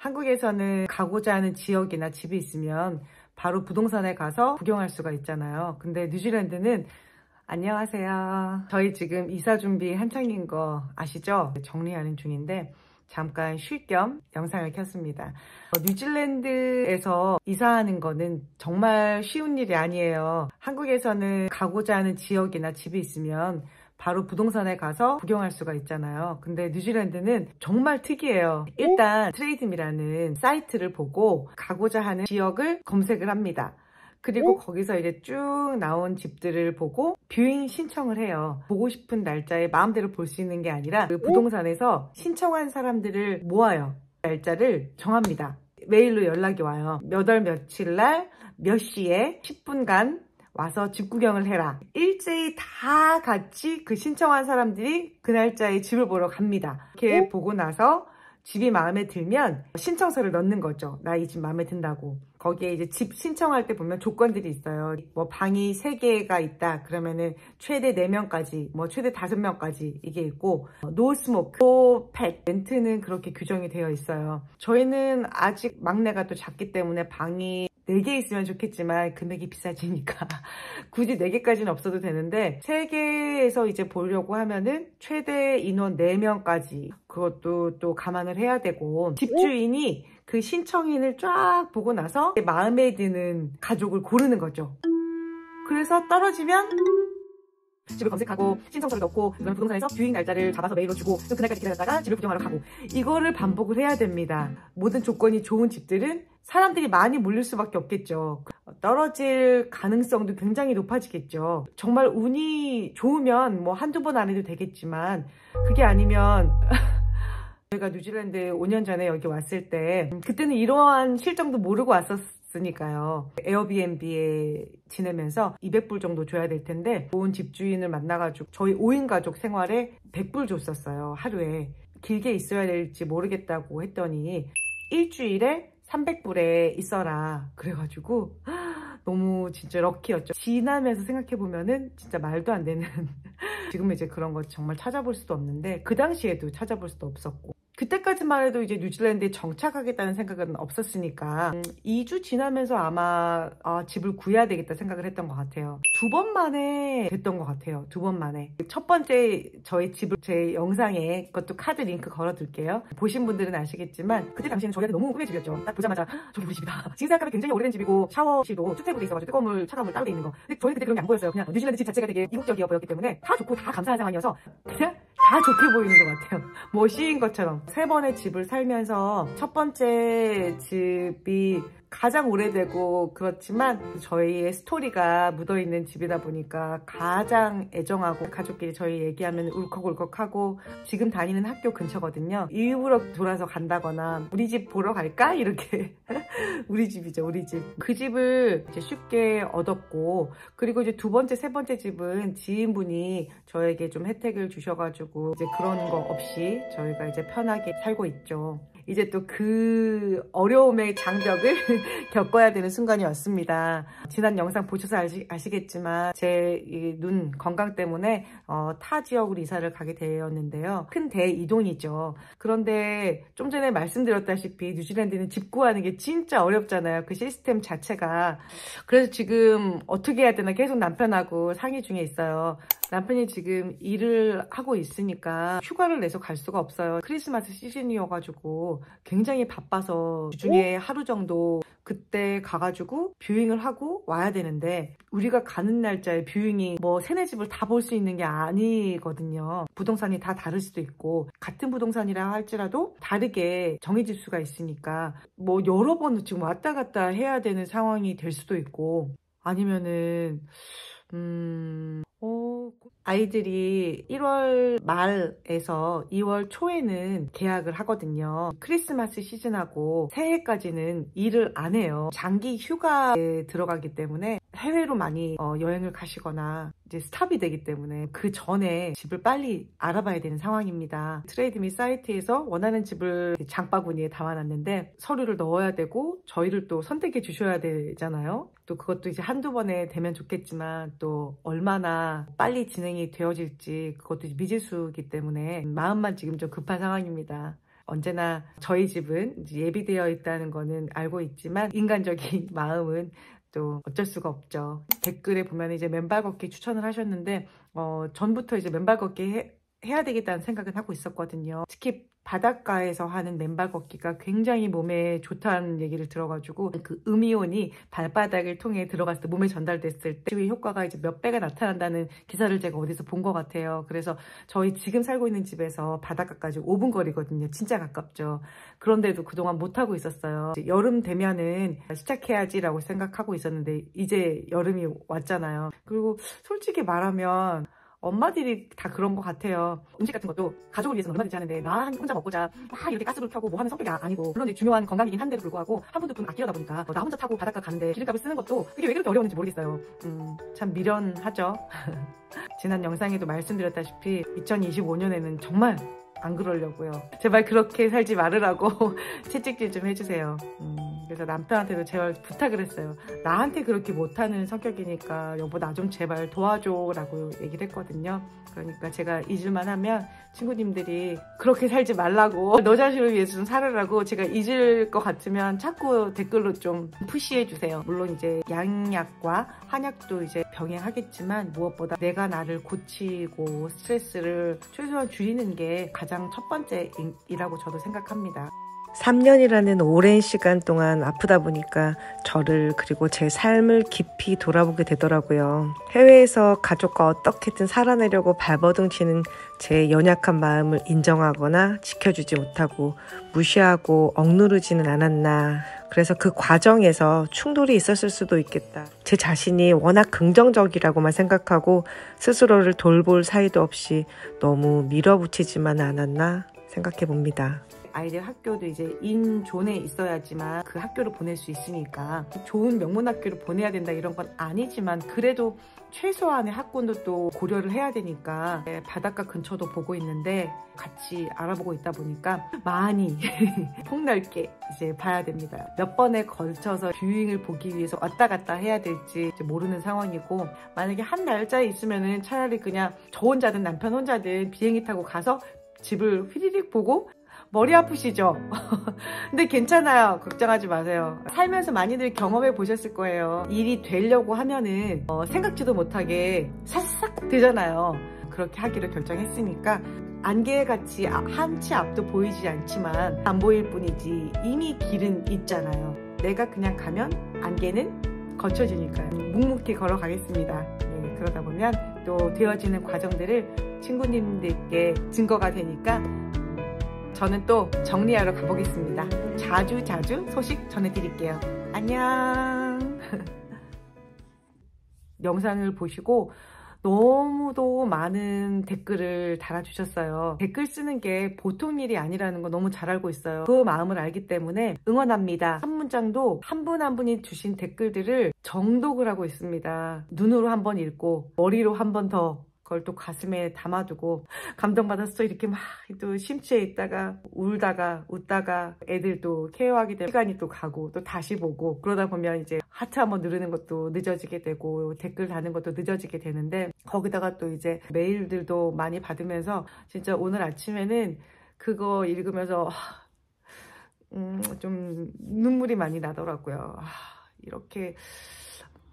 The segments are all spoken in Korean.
한국에서는 가고자 하는 지역이나 집이 있으면 바로 부동산에 가서 구경할 수가 있잖아요. 근데 뉴질랜드는 안녕하세요. 저희 지금 이사 준비 한창인 거 아시죠? 정리하는 중인데 잠깐 쉴 겸 영상을 켰습니다. 뉴질랜드에서 이사하는 거는 정말 쉬운 일이 아니에요. 한국에서는 가고자 하는 지역이나 집이 있으면 바로 부동산에 가서 구경할 수가 있잖아요. 근데 뉴질랜드는 정말 특이해요. 일단 트레이드미라는 사이트를 보고 가고자 하는 지역을 검색을 합니다. 그리고 거기서 이제 쭉 나온 집들을 보고 뷰잉 신청을 해요. 보고 싶은 날짜에 마음대로 볼 수 있는 게 아니라 그 부동산에서 신청한 사람들을 모아요. 날짜를 정합니다. 메일로 연락이 와요. 몇 월 며칠 날 몇 시에 10분간 와서 집 구경을 해라. 일제히 다 같이 그 신청한 사람들이 그 날짜에 집을 보러 갑니다. 이렇게 보고 나서 집이 마음에 들면 신청서를 넣는 거죠. 나 이 집 마음에 든다고. 거기에 이제 집 신청할 때 보면 조건들이 있어요. 뭐 방이 3개가 있다. 그러면은 최대 4명까지, 뭐 최대 5명까지 이게 있고, 노 스모크, 노 펫, 렌트는 그렇게 규정이 되어 있어요. 저희는 아직 막내가 또 작기 때문에 방이 4개 있으면 좋겠지만 금액이 비싸지니까 굳이 4개까지는 없어도 되는데 3개에서 이제 보려고 하면은 최대 인원 4명까지 그것도 또 감안을 해야 되고, 집주인이 그 신청인을 쫙 보고 나서 마음에 드는 가족을 고르는 거죠. 그래서 떨어지면 집을 검색하고 신청서를 넣고 그다음에 부동산에서 뷰잉 날짜를 잡아서 메일로 주고 또 그날까지 기다렸다가 집을 구경하러 가고, 이거를 반복을 해야 됩니다. 모든 조건이 좋은 집들은 사람들이 많이 몰릴 수밖에 없겠죠. 떨어질 가능성도 굉장히 높아지겠죠. 정말 운이 좋으면 뭐 한두 번 안 해도 되겠지만, 그게 아니면 저희가 뉴질랜드에 5년 전에 여기 왔을 때 그때는 이러한 실정도 모르고 왔었으니까요. 에어비앤비에 지내면서 200불 정도 줘야 될 텐데 좋은 집주인을 만나가지고 저희 5인 가족 생활에 100불 줬었어요. 하루에. 길게 있어야 될지 모르겠다고 했더니 일주일에 300불에 있어라 그래가지고 너무 진짜 럭키였죠. 지나면서 생각해보면은 진짜 말도 안 되는 지금은 이제 그런 거 정말 찾아볼 수도 없는데 그 당시에도 찾아볼 수도 없었고, 그때까지만 해도 이제 뉴질랜드에 정착하겠다는 생각은 없었으니까 2주 지나면서 아마 집을 구해야 되겠다 생각을 했던 것 같아요. 2번 만에 됐던 것 같아요. 2번 만에. 첫 번째 저희 집을 제 영상에 그것도 카드 링크 걸어둘게요. 보신 분들은 아시겠지만 그때 당시에는 저희한테 너무 꿈의 집이었죠. 딱 보자마자 저기 우리 집이다. 지금 생각하면 굉장히 오래된 집이고 샤워실도 투탭으로 돼 있어가지고 뜨거운 물 차가운 물 따로 돼 있는 거. 근데 저희 그때 그런 게 안 보였어요. 그냥 뉴질랜드 집 자체가 되게 이국적이어 보였기 때문에 다 좋고 다 감사한 상황이어서 그냥 다 좋게 보이는 것 같아요. 멋있는 것처럼. 3번의 집을 살면서 첫 번째 집이 가장 오래되고 그렇지만 저희의 스토리가 묻어있는 집이다 보니까 가장 애정하고, 가족끼리 저희 얘기하면 울컥울컥하고, 지금 다니는 학교 근처거든요. 일부러 돌아서 간다거나 우리 집 보러 갈까? 이렇게 우리 집이죠, 우리 집. 그 집을 이제 쉽게 얻었고, 그리고 이제 2번째, 3번째 집은 지인분이 저에게 좀 혜택을 주셔가지고 이제 그런 거 없이 저희가 이제 편하게 살고 있죠. 이제 또 그 어려움의 장벽을 겪어야 되는 순간이 왔습니다. 지난 영상 보셔서 아시겠지만 제 눈 건강 때문에 타 지역으로 이사를 가게 되었는데요. 큰 대이동이죠. 그런데 좀 전에 말씀드렸다시피 뉴질랜드는 집 구하는 게 진짜 어렵잖아요. 그 시스템 자체가. 그래서 지금 어떻게 해야 되나 계속 남편하고 상의 중에 있어요. 남편이 지금 일을 하고 있으니까 휴가를 내서 갈 수가 없어요. 크리스마스 시즌이어가지고 굉장히 바빠서 주중에 하루 정도 그때 가가지고 뷰잉을 하고 와야 되는데, 우리가 가는 날짜에 뷰잉이 뭐 3-4집을 다 볼 수 있는 게 아니거든요. 부동산이 다 다를 수도 있고 같은 부동산이라 할지라도 다르게 정해질 수가 있으니까 뭐 여러 번 지금 왔다 갔다 해야 되는 상황이 될 수도 있고, 아니면은 아이들이 1월 말에서 2월 초에는 계약을 하거든요. 크리스마스 시즌하고 새해까지는 일을 안 해요. 장기 휴가에 들어가기 때문에 해외로 많이 여행을 가시거나 이제 스탑이 되기 때문에 그 전에 집을 빨리 알아봐야 되는 상황입니다. 트레이드미 사이트에서 원하는 집을 장바구니에 담아놨는데 서류를 넣어야 되고 저희를 또 선택해 주셔야 되잖아요. 또 그것도 이제 한두 번에 되면 좋겠지만 또 얼마나 빨리 진행이 되어질지 그것도 미지수이기 때문에 마음만 지금 좀 급한 상황입니다. 언제나 저희 집은 이제 예비되어 있다는 거는 알고 있지만 인간적인 마음은 또 어쩔 수가 없죠. 댓글에 보면 이제 맨발 걷기 추천을 하셨는데 전부터 이제 맨발 걷기 해야 되겠다는 생각은 하고 있었거든요. 특히 바닷가에서 하는 맨발 걷기가 굉장히 몸에 좋다는 얘기를 들어가지고 그 음이온이 발바닥을 통해 들어갔을 때 몸에 전달됐을 때 그 효과가 이제 몇 배가 나타난다는 기사를 제가 어디서 본 것 같아요. 그래서 저희 지금 살고 있는 집에서 바닷가까지 5분 거리거든요. 진짜 가깝죠. 그런데도 그동안 못하고 있었어요. 여름 되면은 시작해야지라고 생각하고 있었는데 이제 여름이 왔잖아요. 그리고 솔직히 말하면 엄마들이 다 그런 것 같아요. 음식 같은 것도 가족을 위해서는 얼마든지 하는데 나 혼자 먹고자 막 이렇게 가스불 켜고 뭐 하는 성격이 아니고 물론 중요한 건강이긴 한데도 불구하고 한 분도 돈 아끼려다 보니까 나 혼자 타고 바닷가 가는데 기름값을 쓰는 것도 그게 왜 그렇게 어려웠는지 모르겠어요. 참 미련하죠. 지난 영상에도 말씀드렸다시피 2025년에는 정말 안 그러려고요. 제발 그렇게 살지 말으라고 채찍질 좀 해주세요. 그래서 남편한테도 제발 부탁을 했어요. 나한테 그렇게 못하는 성격이니까 여보 나 좀 제발 도와줘 라고 얘기를 했거든요. 그러니까 제가 잊을만 하면 친구님들이 그렇게 살지 말라고 너 자신을 위해서 좀 살으라고 제가 잊을 것 같으면 자꾸 댓글로 좀 푸시해 주세요. 물론 이제 양약과 한약도 이제 병행하겠지만 무엇보다 내가 나를 고치고 스트레스를 최소한 줄이는 게 가장 첫 번째이라고 저도 생각합니다. 3년이라는 오랜 시간 동안 아프다 보니까 저를 그리고 제 삶을 깊이 돌아보게 되더라고요. 해외에서 가족과 어떻게든 살아내려고 발버둥 치는 제 연약한 마음을 인정하거나 지켜주지 못하고 무시하고 억누르지는 않았나. 그래서 그 과정에서 충돌이 있었을 수도 있겠다. 제 자신이 워낙 긍정적이라고만 생각하고 스스로를 돌볼 사이도 없이 너무 밀어붙이지만 않았나 생각해 봅니다. 아이들 학교도 이제 인존에 있어야지만 그 학교를 보낼 수 있으니까 좋은 명문 학교를 보내야 된다 이런 건 아니지만 그래도 최소한의 학군도 또 고려를 해야 되니까 바닷가 근처도 보고 있는데 같이 알아보고 있다 보니까 많이 폭넓게 이제 봐야 됩니다. 몇 번에 걸쳐서 뷰잉을 보기 위해서 왔다 갔다 해야 될지 모르는 상황이고 만약에 한 날짜에 있으면은 차라리 그냥 저 혼자든 남편 혼자든 비행기 타고 가서 집을 휘리릭 보고 머리 아프시죠? 근데 괜찮아요. 걱정하지 마세요. 살면서 많이들 경험해 보셨을 거예요. 일이 되려고 하면은 생각지도 못하게 싹싹 되잖아요. 그렇게 하기로 결정했으니까 안개같이 한치 앞도 보이지 않지만 안 보일 뿐이지 이미 길은 있잖아요. 내가 그냥 가면 안개는 거쳐지니까요. 묵묵히 걸어가겠습니다. 네, 그러다 보면 또 되어지는 과정들을 친구님들께 증거가 되니까 저는 또 정리하러 가보겠습니다. 자주 소식 전해드릴게요. 안녕. 영상을 보시고 너무도 많은 댓글을 달아주셨어요. 댓글 쓰는 게 보통 일이 아니라는 거 너무 잘 알고 있어요. 그 마음을 알기 때문에 응원합니다. 한 문장도 한 분 한 분이 주신 댓글들을 정독을 하고 있습니다. 눈으로 한 번 읽고 머리로 한 번 더 그걸 또 가슴에 담아두고 감동받아서 또 이렇게 막 또 심취해 있다가 울다가 웃다가 애들 또 케어하기 때문에 시간이 또 가고 또 다시 보고 그러다 보면 이제 하트 한번 누르는 것도 늦어지게 되고 댓글 다는 것도 늦어지게 되는데 거기다가 또 이제 메일들도 많이 받으면서 진짜 오늘 아침에는 그거 읽으면서 좀 눈물이 많이 나더라고요. 이렇게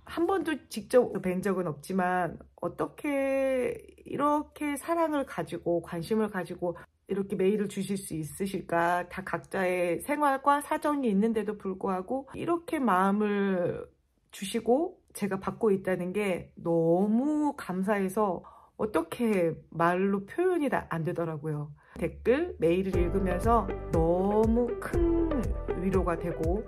한 번도 직접 뵌 적은 없지만 어떻게 이렇게 사랑을 가지고 관심을 가지고 이렇게 메일을 주실 수 있으실까? 다 각자의 생활과 사정이 있는데도 불구하고 이렇게 마음을 주시고 제가 받고 있다는 게 너무 감사해서 어떻게 말로 표현이 안 되더라고요. 댓글, 메일을 읽으면서 너무 큰 위로가 되고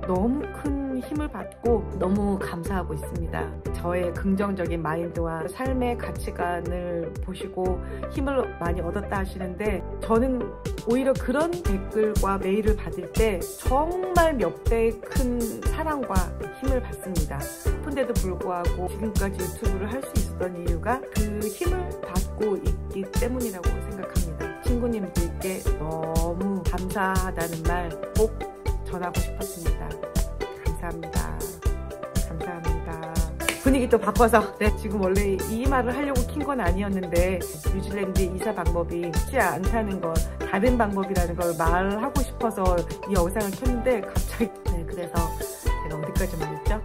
너무 큰 힘을 받고 너무 감사하고 있습니다. 저의 긍정적인 마인드와 삶의 가치관을 보시고 힘을 많이 얻었다 하시는데 저는 오히려 그런 댓글과 메일을 받을 때 정말 몇 배의 큰 사랑과 힘을 받습니다. 아픈데도 불구하고 지금까지 유튜브를 할 수 있었던 이유가 그 힘을 받고 있기 때문이라고 생각합니다. 친구님들께 너무 감사하다는 말 꼭 전하고 싶었습니다. 감사합니다. 감사합니다. 분위기 또 바꿔서 지금 원래 이 말을 하려고 킨 건 아니었는데 뉴질랜드 이사 방법이 쉽지 않다는 걸 다른 방법이라는 걸 말하고 싶어서 이 영상을 켰는데 갑자기 그래서 제가 어디까지 말했죠?